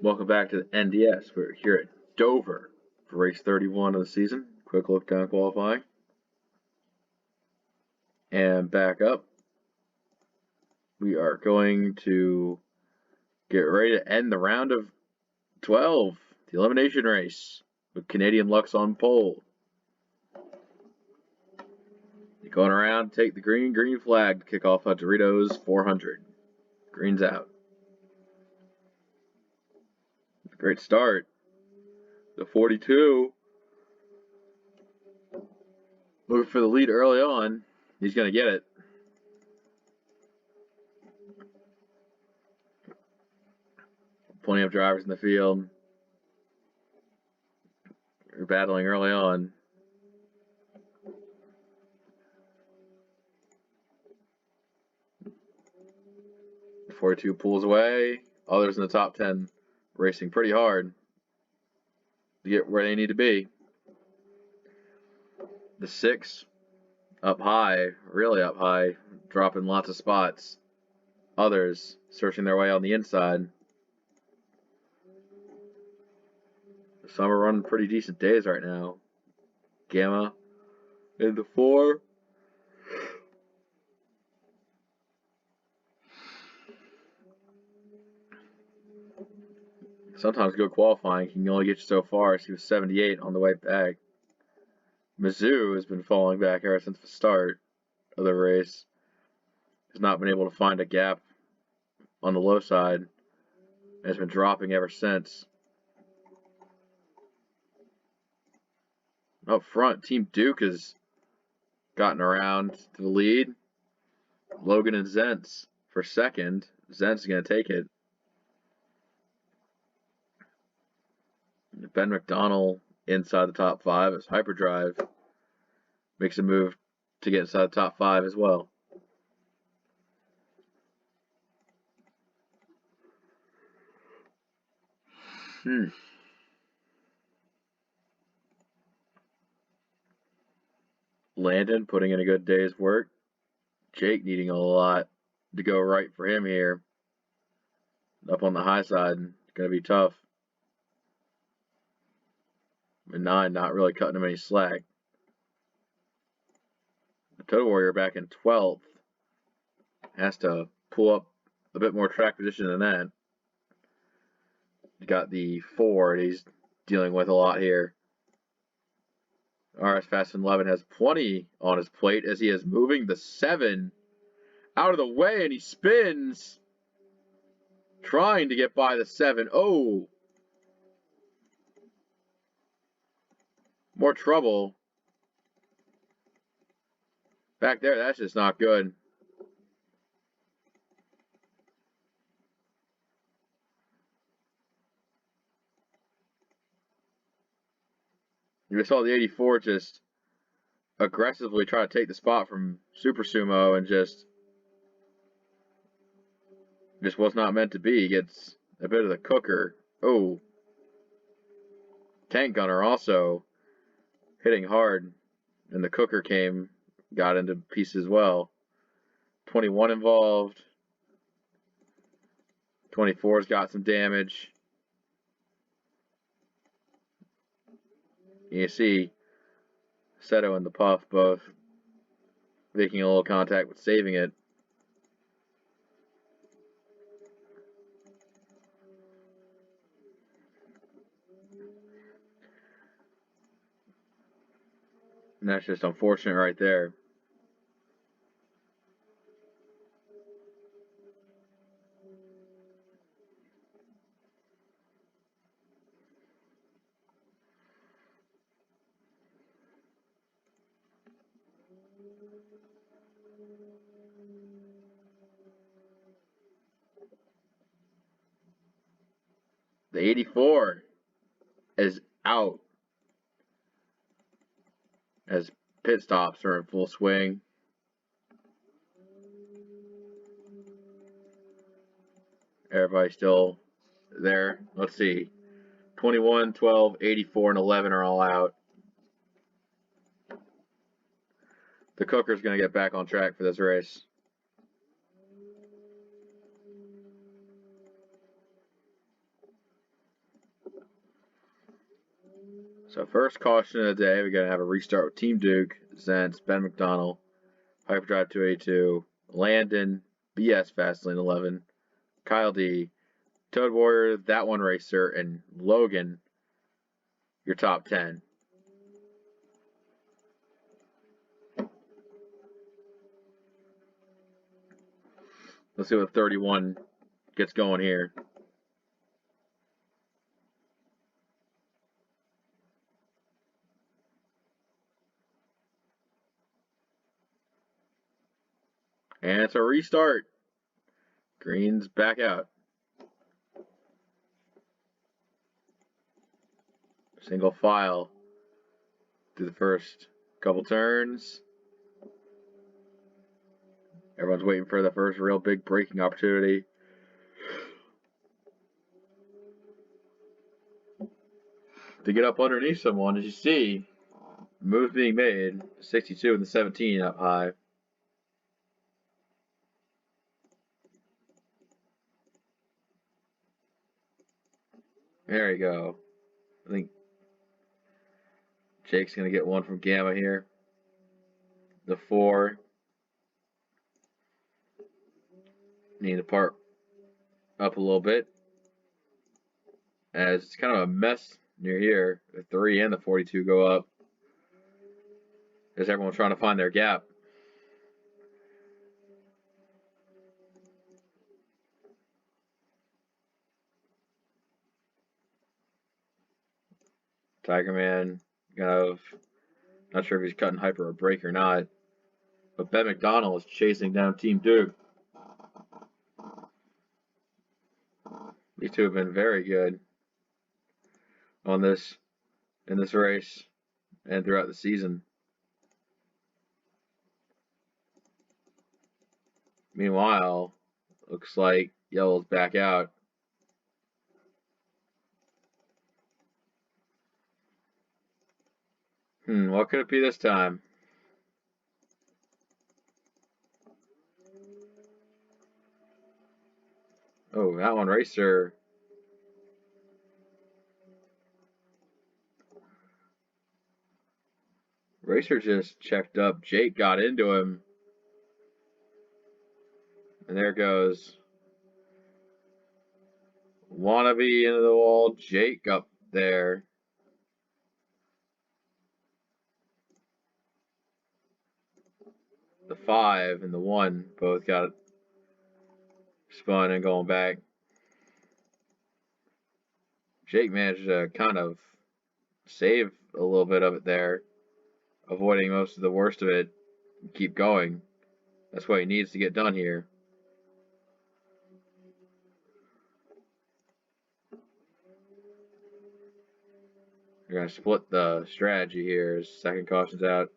Welcome back to the NDS. We're here at Dover for race 31 of the season. Quick look down qualifying. And back up. We are going to get ready to end the round of 12, the elimination race, with Canadian Lux on pole. Going around, take the green flag to kick off a Doritos 400. Green's out. Great start. The 42. Looking for the lead early on. He's going to get it. Plenty of drivers in the field. They're battling early on. The 42 pulls away. Others in the top 10 racing pretty hard to get where they need to be. The 6 up high, really up high, dropping lots of spots. Others searching their way on the inside. Some are running pretty decent days right now. Gamma in the 4. Sometimes good qualifying can only get you so far. She was 78 on the way back. Mizzou has been falling back ever since the start of the race. Has not been able to find a gap on the low side. Has been dropping ever since. Up front, Team Duke has gotten around to the lead. Logan and Zentz for second. Zentz is going to take it. Ben McDonald inside the top 5 as Hyperdrive makes a move to get inside the top 5 as well. Landon putting in a good day's work. Jake needing a lot to go right for him here. Up on the high side, going to be tough. And 9 not really cutting him any slack. The Total Warrior back in 12th has to pull up a bit more track position than that. He's got the 4 and he's dealing with a lot here. RS Fast and 11 has plenty on his plate as he is moving the 7 out of the way and he spins. Trying to get by the 7. Oh! More trouble. Back there, that's just not good. You saw the 84 just aggressively try to take the spot from Super Sumo and just was not meant to be. He gets a bit of the cooker. Oh. Tank Gunner also hitting hard, and the cooker got into pieces as well. 21 involved. 24's got some damage. You see Seto and the Puff both making a little contact but saving it. And that's just unfortunate right there. The 84 is out as pit stops are in full swing. Everybody still there. Let's see. 21, 12, 84, and 11 are all out. The cooker's going to get back on track for this race. So first caution of the day, we're gonna have a restart with Team Duke, Zentz, Ben McDonald, Hyperdrive 282, Landon, BS Fastlane 11, Kyle D, Toad Warrior, That One Racer, and Logan, your top 10. Let's see what 31 gets going here. And it's a restart. Green's back out. Single file through the first couple turns. Everyone's waiting for the first real big braking opportunity. To get up underneath someone, as you see, moves being made. 62 and the 17 up high. There you go. I think Jake's going to get one from Gamma here. The 4. Need to park up a little bit. As it's kind of a mess near here. The 3 and the 42 go up. As everyone's trying to find their gap. Tiger Man, not sure if he's cutting hyper or brake or not. But Ben McDonald is chasing down Team Duke. These two have been very good in this race and throughout the season. Meanwhile, looks like Yellow's back out. What could it be this time? Oh, That One Racer. Racer just checked up. Jake got into him. And there goes Wannabe into the wall. Jake up there. The 5 and the 1 both got spun and going back. Jake managed to kind of save a little bit of it there, avoiding most of the worst of it. Keep going. That's what he needs to get done here. You're going to split the strategy here as second caution's out.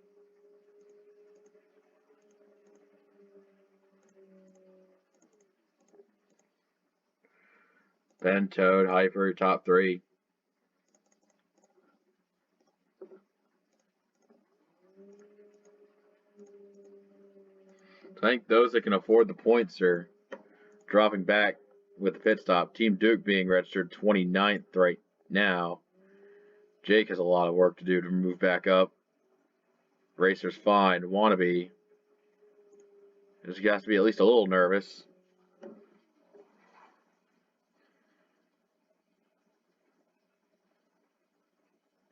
Ben, Toad, Hyper, top 3. I think those that can afford the points are dropping back with the pit stop. Team Duke being registered 29th right now. Jake has a lot of work to do to move back up. Racer's fine. Wannabe just has to be at least a little nervous.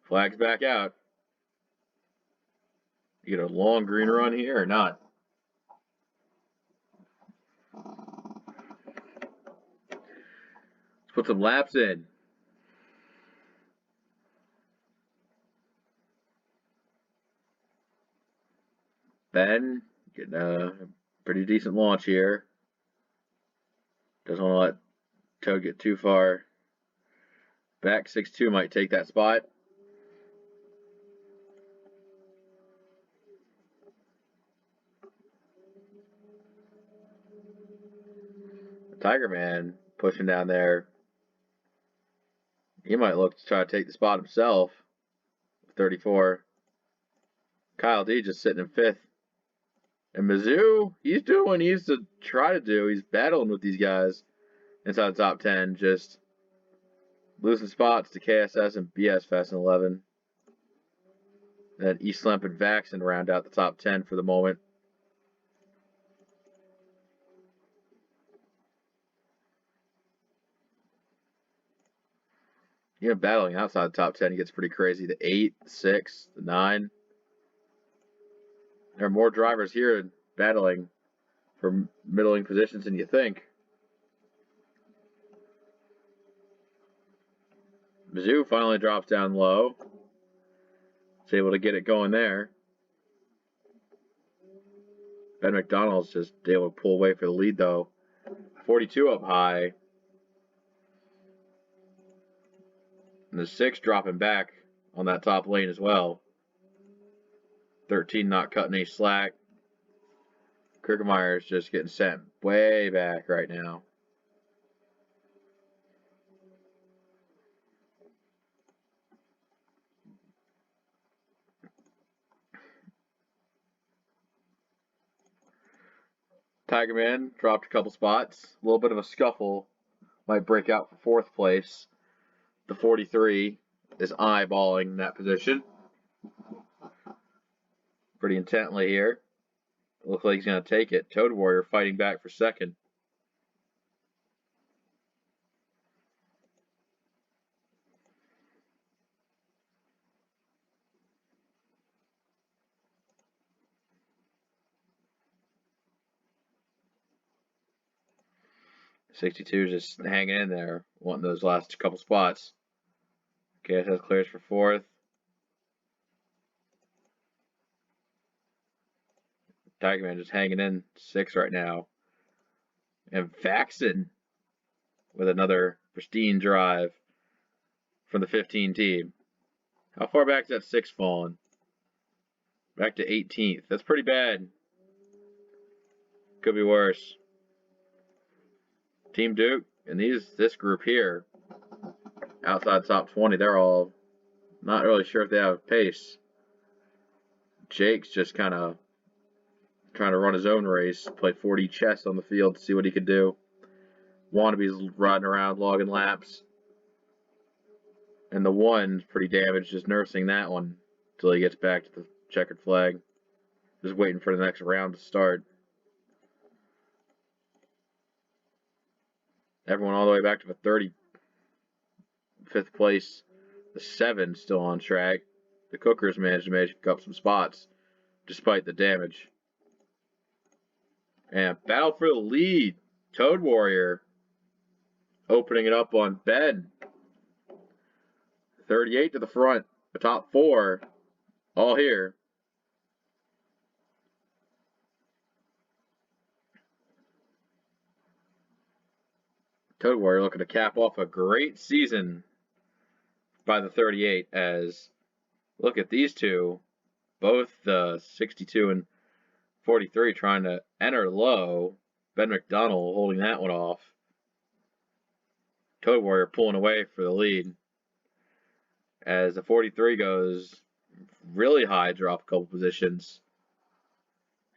Flag's back out. You get a long green run here or not? Let's put some laps in. Ben getting a pretty decent launch here. Doesn't want to let Toad get too far back. 6-2 might take that spot. Tiger Man pushing down there. He might look to try to take the spot himself. 34. Kyle D just sitting in 5th. And Mizzou, he's doing what he needs to try to do. He's battling with these guys inside the top 10, just losing spots to KSS and BS Fast and 11. Then Eastlamp and Vaxon round out the top 10 for the moment. Battling outside the top 10 gets pretty crazy. The 8, the 6, the 9. There are more drivers here battling for middling positions than you think. Mizzou finally drops down low. Is able to get it going there. Ben McDonald's just able to pull away for the lead, though. 42 up high. And the 6 dropping back on that top lane as well. 13 not cutting any slack. Kirkemeier's just getting sent way back right now. Tigerman dropped a couple spots. A little bit of a scuffle. Might break out for 4th place. The 43 is eyeballing that position pretty intently here. Looks like he's going to take it. Toad Warrior fighting back for 2nd. '62 just hanging in there, wanting those last couple spots. KSS clears for 4th. Tigerman just hanging in 6th right now. And Vaxon with another pristine drive from the 15 team. How far back is that 6 falling? Back to 18th. That's pretty bad. Could be worse. Team Duke and this group here, outside top 20, they're all not really sure if they have pace. Jake's just kind of trying to run his own race, play 40 chess on the field to see what he could do. Wannabe's riding around logging laps. And the 1's pretty damaged, just nursing that one until he gets back to the checkered flag. Just waiting for the next round to start. Everyone all the way back to the 35th place. The 7 still on track. The Cookers managed to make up some spots despite the damage. And battle for the lead. Toad Warrior opening it up on Ben. 38 to the front. The top 4 all here. Toad Warrior looking to cap off a great season by the 38 as look at these two, both the 62 and 43 trying to enter low. Ben McDonald holding that one off. Toad Warrior pulling away for the lead as the 43 goes really high, drop a couple positions.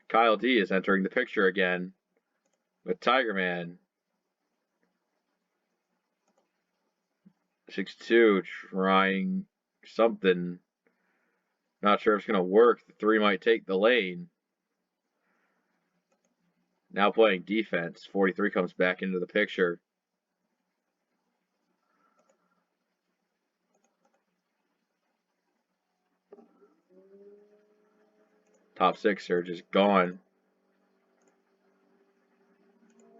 Kyle D is entering the picture again with Tigerman. 62 trying something. Not sure if it's going to work. The 3 might take the lane. Now playing defense. 43 comes back into the picture. Top 6 are just gone.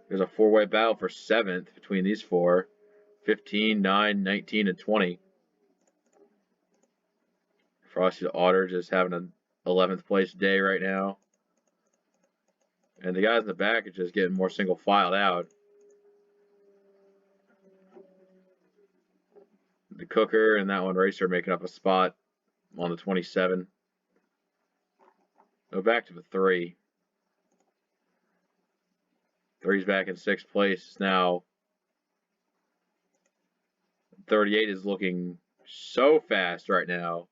There's a 4-way battle for 7th between these 4. 15, 9, 19, and 20. Frosty Otter just having an 11th place day right now. And the guys in the back are just getting more single filed out. The Cooker and that one Racer making up a spot on the 27. Go back to the 3. 3's back in 6th place now. 38 is looking so fast right now.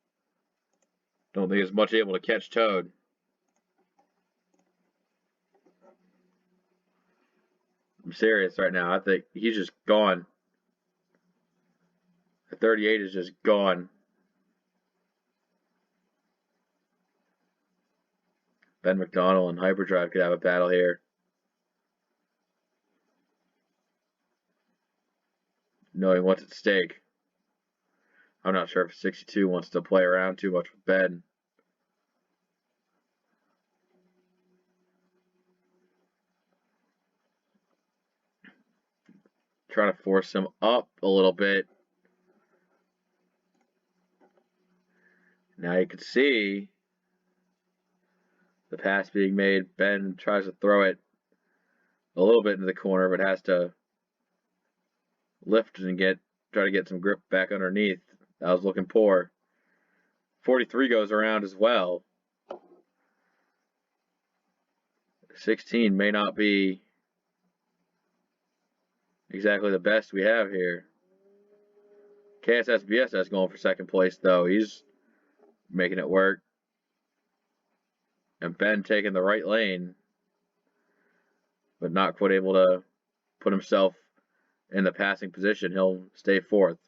Don't think it's much able to catch Toad. I'm serious right now. I think he's just gone. The 38 is just gone. Ben McDonald and Hyperdrive could have a battle here. Knowing what's at stake. I'm not sure if 62 wants to play around too much with Ben. Trying to force him up a little bit. Now you can see the pass being made. Ben tries to throw it a little bit into the corner, but has to lift and try to get some grip back underneath. That was looking poor. 43 goes around as well. 16 may not be exactly the best we have here. KSS BSS going for second place though. He's making it work. And Ben taking the right lane, but not quite able to put himself in the passing position. He'll stay fourth.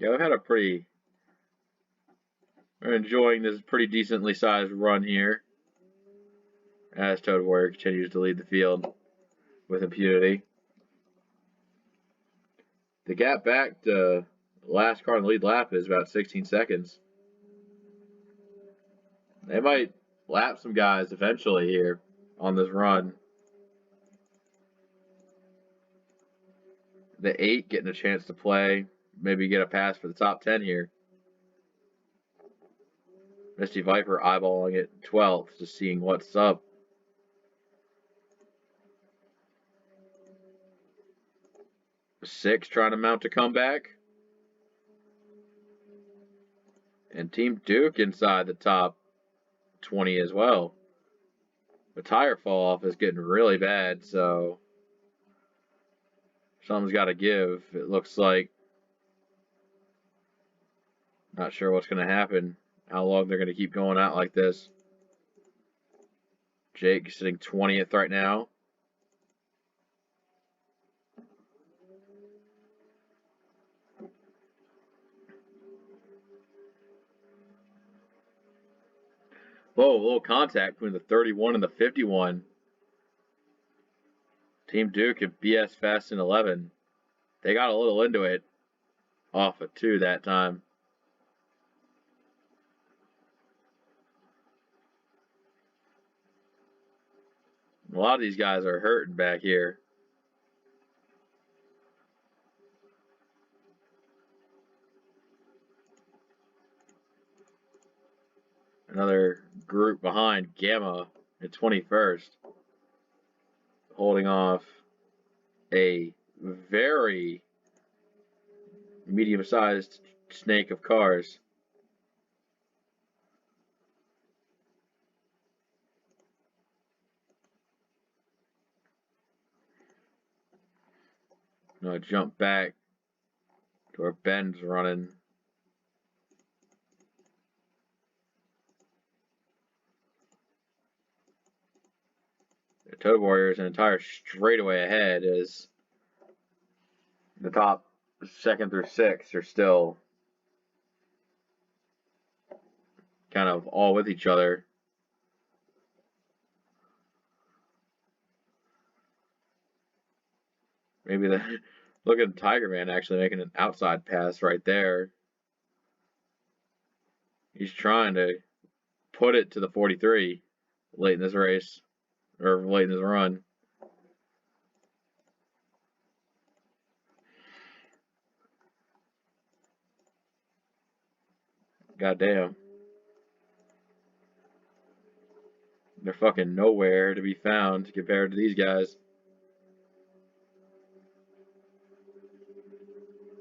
Yeah, we're enjoying this pretty decently sized run here as Toad Warrior continues to lead the field with impunity. The gap back to last car in the lead lap is about 16 seconds. They might lap some guys eventually here on this run. The 8 getting a chance to play, maybe get a pass for the top 10 here. Misty Viper eyeballing it 12th, just seeing what's up. Six trying to mount a comeback. And Team Duke inside the top 20 as well. The tire fall off is getting really bad, so something's got to give. It looks like. Not sure what's going to happen. How long they're going to keep going out like this. Jake sitting 20th right now. Whoa, a little contact between the 31 and the 51. Team Duke and BS Fast in 11. They got a little into it. Off of 2 that time. A lot of these guys are hurting back here. Another group behind Gamma at 21st. Holding off a very medium-sized snake of cars. No, jump back to where Ben's running. The Toad Warriors an entire straightaway ahead as the top 2nd through 6th are still kind of all with each other. Maybe look at Tiger Man actually making an outside pass right there. He's trying to put it to the 43 late in this race, or late in this run. Goddamn. They're fucking nowhere to be found compared to these guys.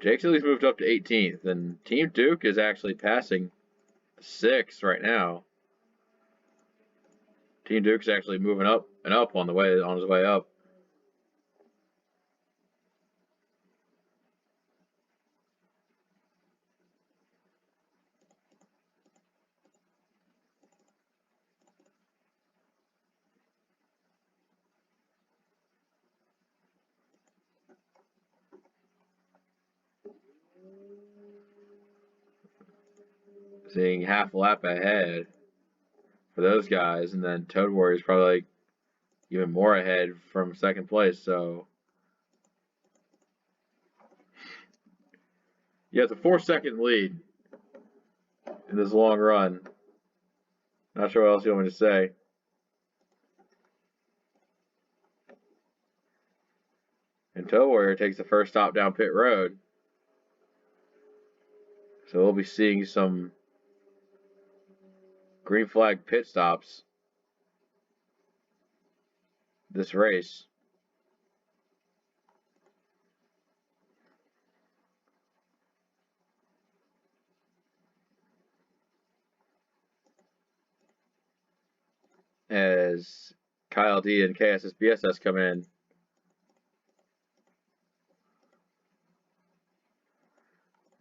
Jake's at least moved up to 18th, and Team Duke is actually passing 6th right now. Team Duke's actually moving up and up on his way up. Seeing half a lap ahead for those guys, and then Toad Warrior's probably like even more ahead from second place. So yeah, it's a 4-second lead in this long run. Not sure what else you want me to say. And Toad Warrior takes the first stop down pit road. So we'll be seeing some green flag pit stops this race. As Kyle D and KSSBSS come in.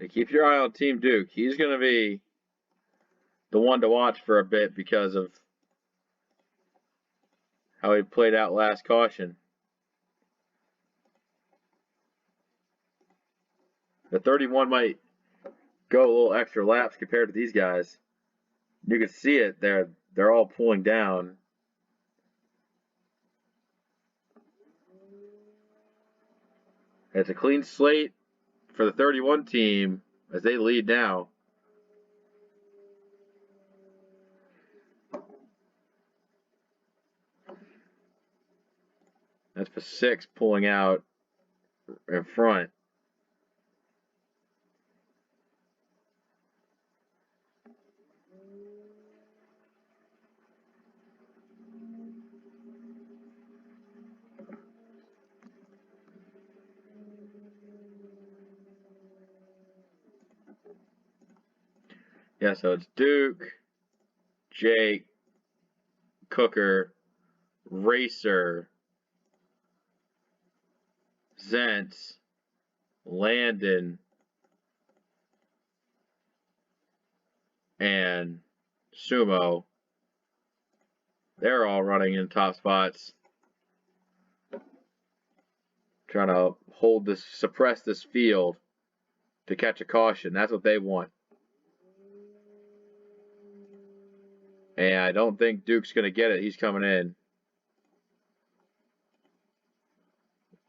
And keep your eye on Team Duke. He's going to be the one to watch for a bit because of how he played out last caution. The 31 might go a little extra laps compared to these guys. You can see it. They're all pulling down. It's a clean slate for the 31 team as they lead now. That's for 6 pulling out in front. Yeah, so it's Duke, Jake, Cooker, Racer, Zentz, Landon, and Sumo. They're all running in top spots. Trying to suppress this field to catch a caution. That's what they want. And I don't think Duke's going to get it. He's coming in.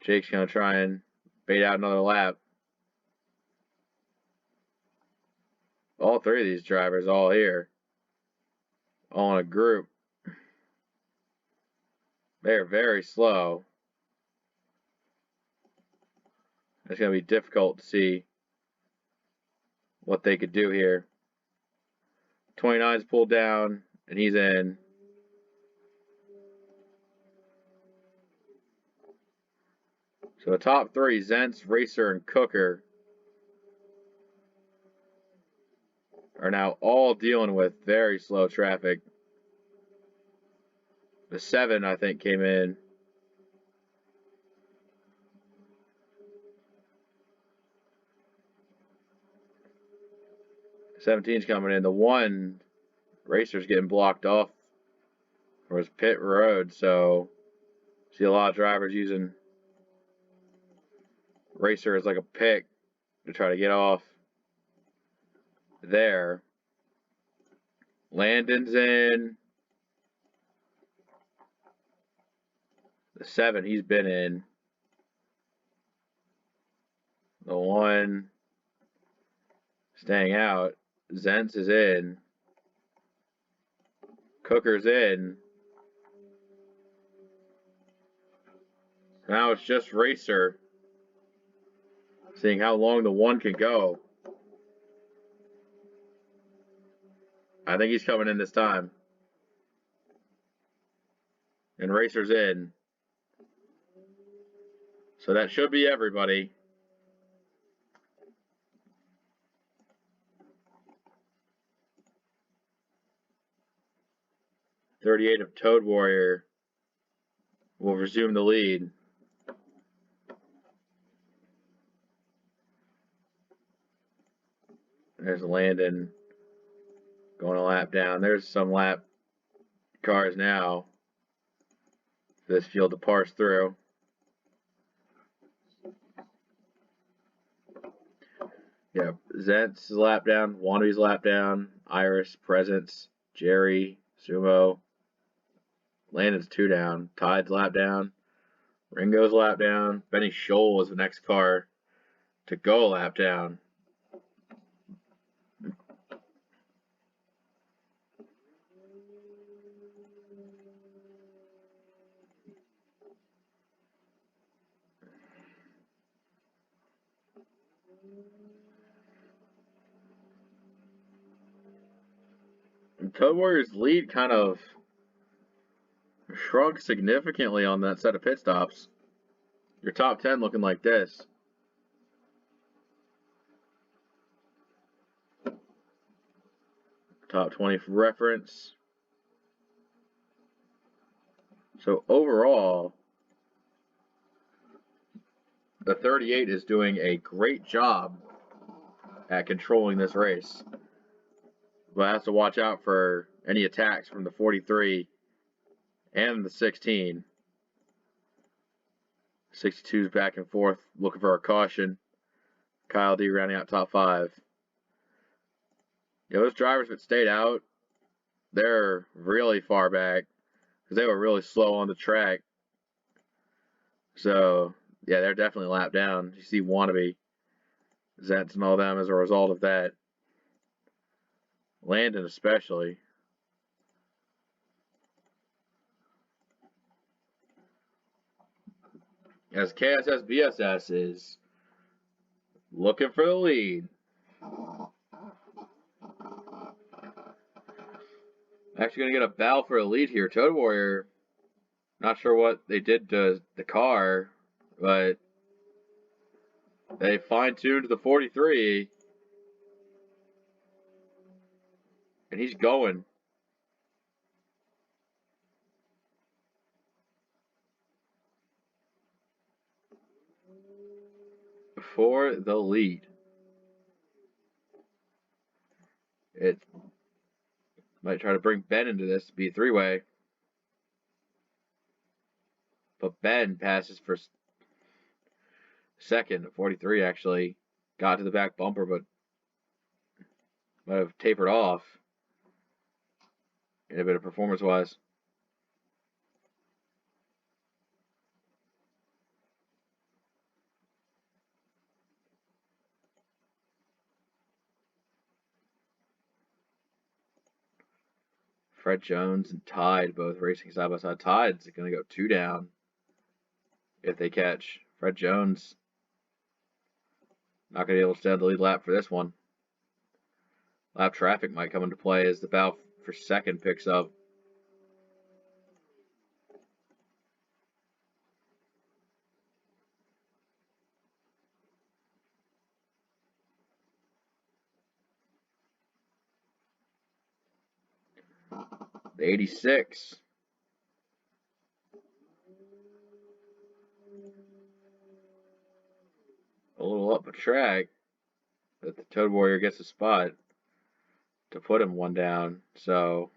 Jake's going to try and bait out another lap. All 3 of these drivers all here. All in a group. They're very slow. It's going to be difficult to see what they could do here. 29's pulled down, and he's in. So the top 3, Zentz, Racer, and Cooker, are now all dealing with very slow traffic. The 7, I think, came in. The 17's coming in. The 1, Racer's getting blocked off for his pit road, so see a lot of drivers using Racer as like a pick to try to get off there. Landon's in. The 7, he's been in. The 1 staying out. Zentz is in. Cooker's in. Now it's just Racer. Seeing how long the 1 can go. I think he's coming in this time. And Racer's in. So that should be everybody. .38 of Toad Warrior will resume the lead. There's Landon going a lap down. There's some lap cars now for this field to parse through. Yeah, Zent's lap down, Wannabe's lap down, Iris, Presence, Jerry, Sumo. Landon's 2 down. Tide's lap down. Ringo's lap down. Benny Scholl is the next car to go lap down. And Toad Warrior's lead kind of shrunk significantly on that set of pit stops. Your top 10 looking like this. Top 20 for reference. So overall, the 38 is doing a great job at controlling this race. But has to watch out for any attacks from the 43 and the 16. 62's back and forth, looking for a caution. Kyle D rounding out top 5. Yeah, those drivers that stayed out, they're really far back because they were really slow on the track. So, yeah, they're definitely lapped down. You see Wannabe, Zentz, and all them as a result of that. Landon especially. As KSS BSS is looking for the lead. Actually going to get a battle for a lead here. Toad Warrior, not sure what they did to the car, but they fine-tuned the 43. And he's going. For the lead. It might try to bring Ben into this to be a 3-way. But Ben passes for second. 43 actually got to the back bumper, but might have tapered off in a bit of performance-wise. Fred Jones and Tide both racing side by side. Tide's going to go 2 down if they catch. Fred Jones not going to be able to stay on the lead lap for this one. Lap traffic might come into play as the battle for second picks up. The 86. A little up a track, but the Toad Warrior gets a spot to put him 1 down. So,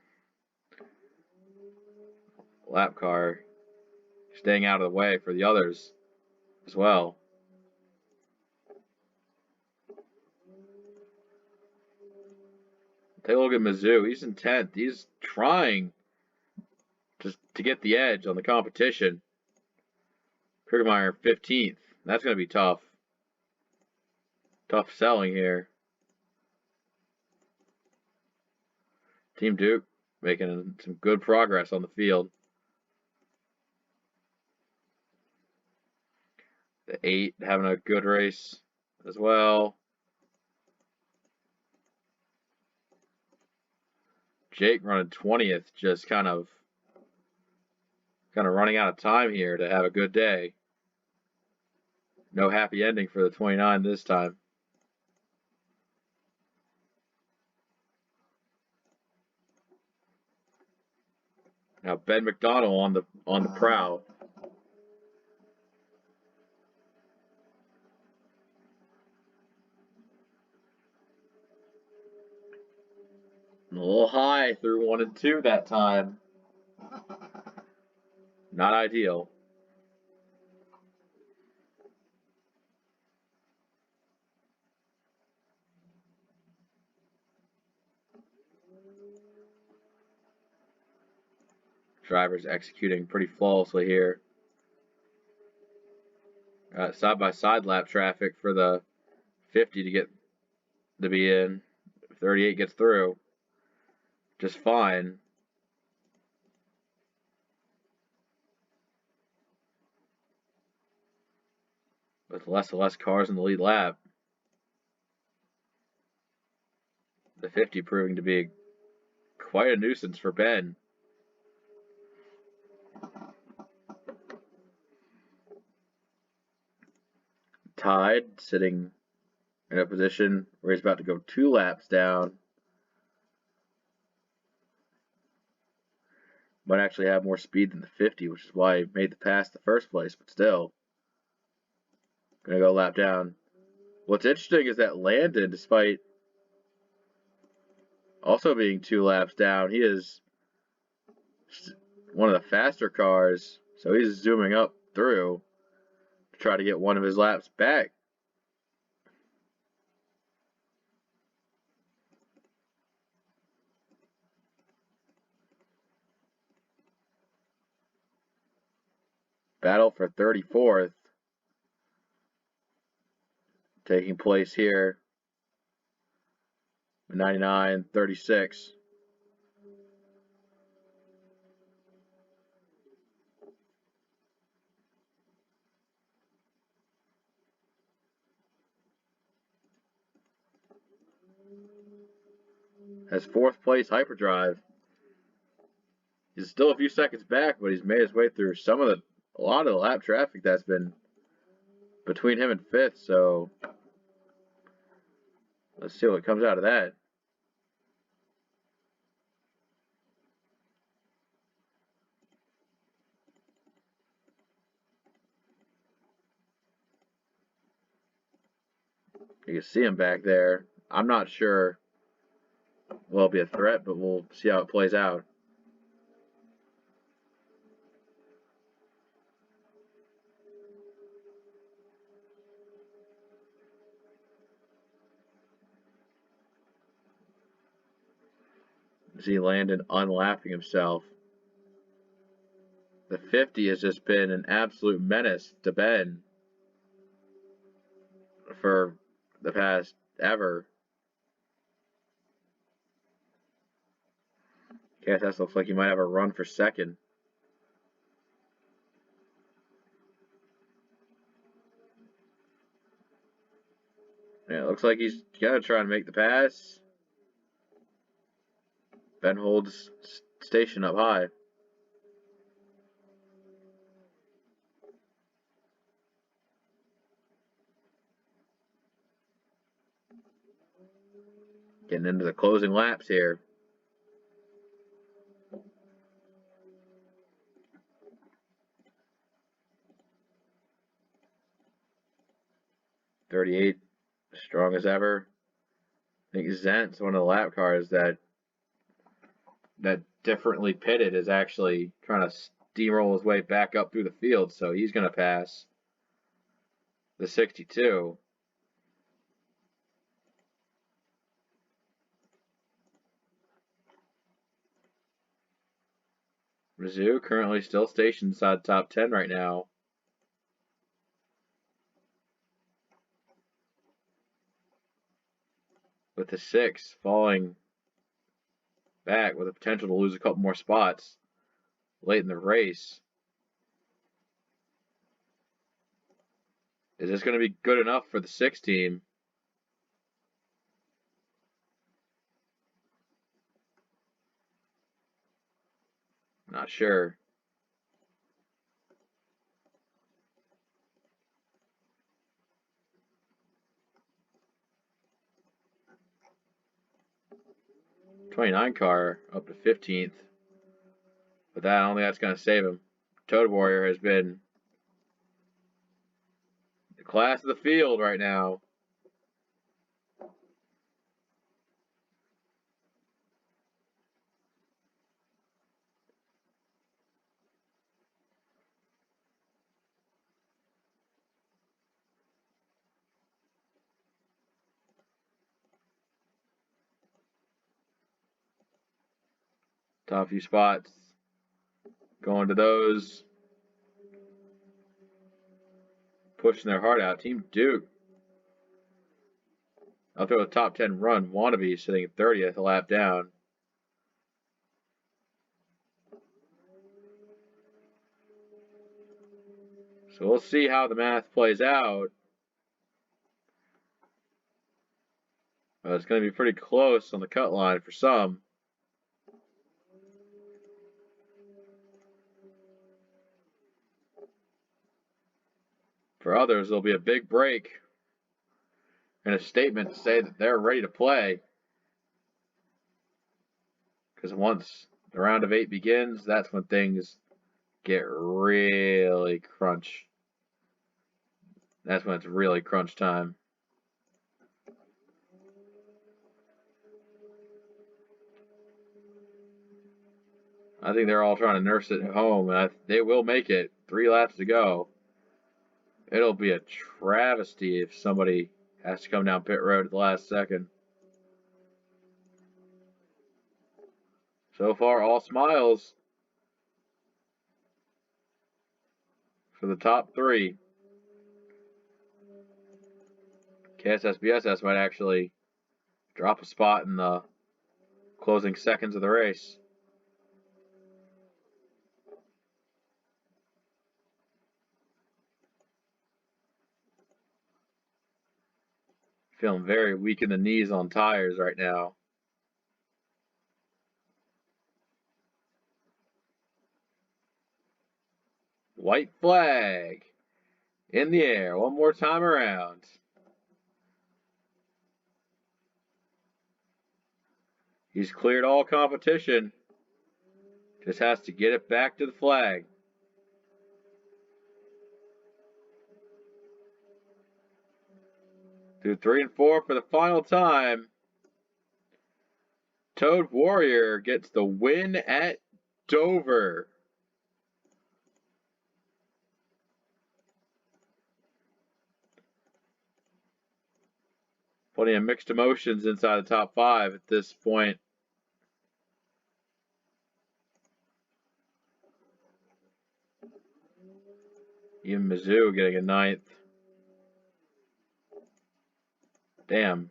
lap car staying out of the way for the others as well. Take a look at Mizzou. He's in 10th. He's trying just to get the edge on the competition. Kriegermeyer 15th. That's going to be tough. Tough selling here. Team Duke making some good progress on the field. The 8 having a good race as well. Jake running 20th, just kind of running out of time here to have a good day. No happy ending for the 29 this time. Now Ben McDonald on the prowl. A little high through 1 and 2 that time. Not ideal. Driver's executing pretty flawlessly here. Side-by-side lap traffic for the 50 to be in. 38 gets through just fine. With less and less cars in the lead lap. The 50 proving to be quite a nuisance for Ben. Tied, sitting in a position where he's about to go 2 laps down. Might actually have more speed than the 50, which is why he made the pass in the first place, but still. Gonna go lap down. What's interesting is that Landon, despite also being 2 laps down, he is one of the faster cars, so he's zooming up through to try to get one of his laps back. Battle for 34th taking place here. 99-36. Has 4th place hyperdrive. He's still a few seconds back, but he's made his way through a lot of the lap traffic that's been between him and 5th, so let's see what comes out of that. You can see him back there. I'm not sure will it be a threat, but we'll see how it plays out. See Landon unlapping himself. The 50 has just been an absolute menace to Ben for the past ever. KSS looks like he might have a run for second. Yeah, it looks like he's gonna try and make the pass. Ben holds station up high. Getting into the closing laps here. .38, strong as ever. I think Zent's one of the lap cars that differently pitted is actually trying to steamroll his way back up through the field, so he's going to pass the 62. Mizzou currently still stationed inside top 10 right now. With the 6 falling back with the potential to lose a couple more spots late in the race. Is this going to be good enough for the 6 team? Not sure. '29 car up to 15th. But that, I don't think that's going to save him. Toad Warrior has been the class of the field right now. Top few spots. going to those pushing their heart out. Team Duke. I'll throw a top 10 run. Wannabe sitting at 30th, a lap down. So we'll see how the math plays out. It's going to be pretty close on the cut line for some. For others, there'll be a big break and a statement to say that they're ready to play. Because once the round of 8 begins, that's when things get really crunch. That's when it's really crunch time. I think they're all trying to nurse it home, and they will make it. 3 laps to go. It'll be a travesty if somebody has to come down pit road at the last second. So far, all smiles for the top 3. KSS BSS might actually drop a spot in the closing seconds of the race. Feeling very weak in the knees on tires right now. White flag in the air one more time around. He's cleared all competition. Just has to get it back to the flag. Through 3 and 4 for the final time. Toad Warrior gets the win at Dover. Plenty of mixed emotions inside the top 5 at this point. Even Mizzou getting a 9th. Damn.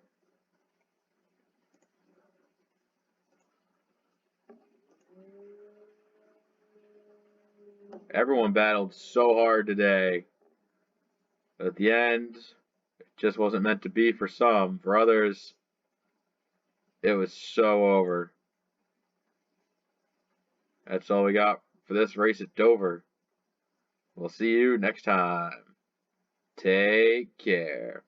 Everyone battled so hard today. But at the end, it just wasn't meant to be for some. For others, it was so over. That's all we got for this race at Dover. We'll see you next time. Take care.